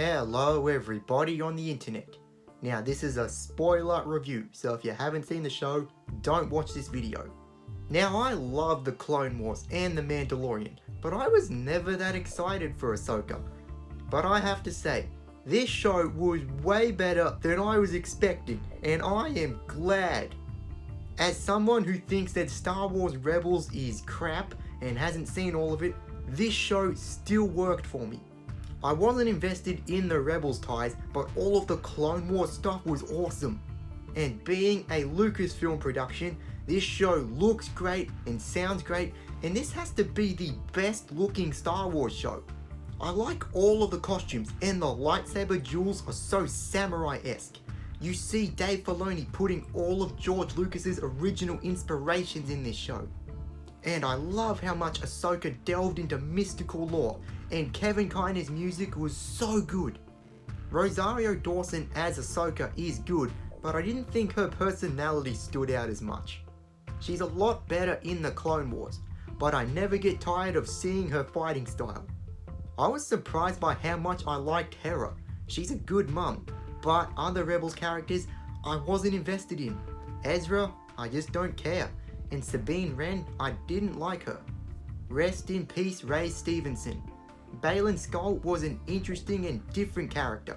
Hello everybody on the internet. Now this is a spoiler review, so if you haven't seen the show, don't watch this video. Now I love the Clone Wars and the Mandalorian, but I was never that excited for Ahsoka. But I have to say, this show was way better than I was expecting, and I am glad. As someone who thinks that Star Wars Rebels is crap and hasn't seen all of it, this show still worked for me. I wasn't invested in the Rebels ties, but all of the Clone Wars stuff was awesome. And being a Lucasfilm production, this show looks great and sounds great, and this has to be the best looking Star Wars show. I like all of the costumes, and the lightsaber duels are so samurai-esque. You see Dave Filoni putting all of George Lucas's original inspirations in this show. And I love how much Ahsoka delved into mystical lore, and Kevin Kiner's music was so good. Rosario Dawson as Ahsoka is good, but I didn't think her personality stood out as much. She's a lot better in the Clone Wars, but I never get tired of seeing her fighting style. I was surprised by how much I liked Hera. She's a good mum, but other Rebels characters I wasn't invested in. Ezra, I just don't care. And Sabine Wren, I didn't like her. Rest in peace, Ray Stevenson. Baylan Skoll was an interesting and different character.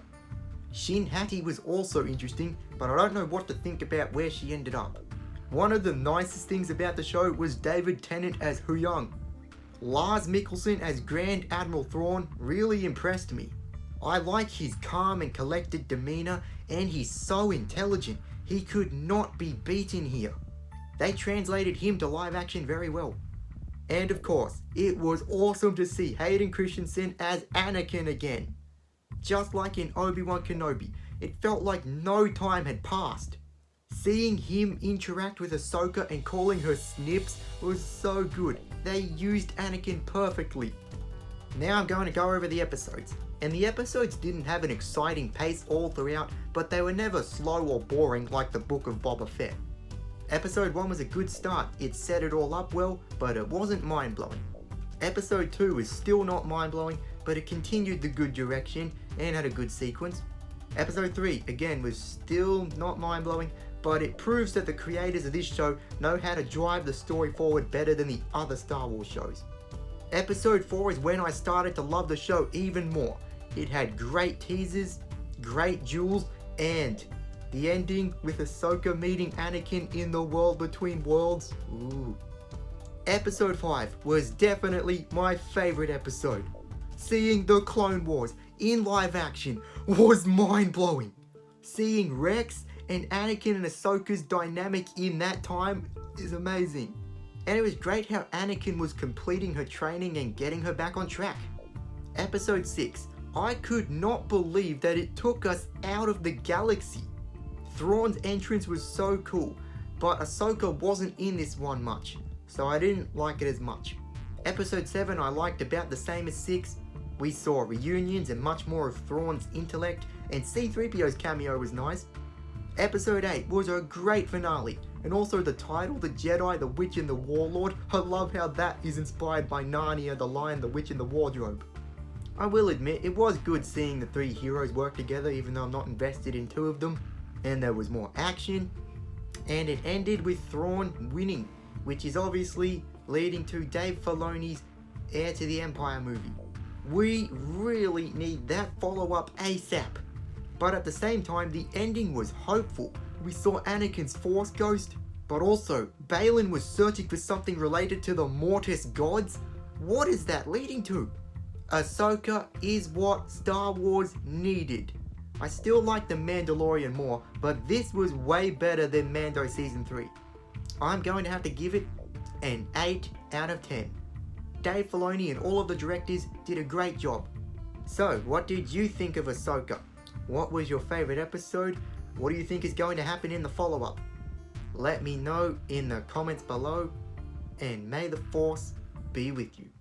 Shin Hati was also interesting, but I don't know what to think about where she ended up. One of the nicest things about the show was David Tennant as Huyang. Lars Mikkelsen as Grand Admiral Thrawn really impressed me. I like his calm and collected demeanor, and he's so intelligent. He could not be beaten here. They translated him to live action very well. And of course, it was awesome to see Hayden Christensen as Anakin again. Just like in Obi-Wan Kenobi, it felt like no time had passed. Seeing him interact with Ahsoka and calling her Snips was so good. They used Anakin perfectly. Now I'm going to go over the episodes. And the episodes didn't have an exciting pace all throughout, but they were never slow or boring like the Book of Boba Fett. Episode 1 was a good start, it set it all up well, but it wasn't mind-blowing. Episode 2 was still not mind-blowing, but it continued the good direction and had a good sequence. Episode 3, again, was still not mind-blowing, but it proves that the creators of this show know how to drive the story forward better than the other Star Wars shows. Episode 4 is when I started to love the show even more. It had great teasers, great duels, and the ending with Ahsoka meeting Anakin in the world between worlds. Ooh. Episode 5 was definitely my favorite episode. Seeing the Clone Wars in live action was mind-blowing. Seeing Rex and Anakin and Ahsoka's dynamic in that time is amazing. And it was great how Anakin was completing her training and getting her back on track. Episode 6, I could not believe that it took us out of the galaxy. Thrawn's entrance was so cool, but Ahsoka wasn't in this one much, so I didn't like it as much. Episode 7 I liked about the same as 6. We saw reunions and much more of Thrawn's intellect, and C-3PO's cameo was nice. Episode 8 was a great finale, and also the title, The Jedi, the Witch and the Warlord. I love how that is inspired by Narnia, the Lion, the Witch and the Wardrobe. I will admit, it was good seeing the three heroes work together even though I'm not invested in two of them. And there was more action, and it ended with Thrawn winning, which is obviously leading to Dave Filoni's Heir to the Empire movie. We really need that follow-up ASAP. But at the same time, the ending was hopeful. We saw Anakin's Force Ghost, but also Baylan was searching for something related to the Mortis gods. What is that leading to? Ahsoka is what Star Wars needed. I still like The Mandalorian more, but this was way better than Mando Season 3. I'm going to have to give it an 8 out of 10. Dave Filoni and all of the directors did a great job. So, what did you think of Ahsoka? What was your favorite episode? What do you think is going to happen in the follow-up? Let me know in the comments below, and may the Force be with you.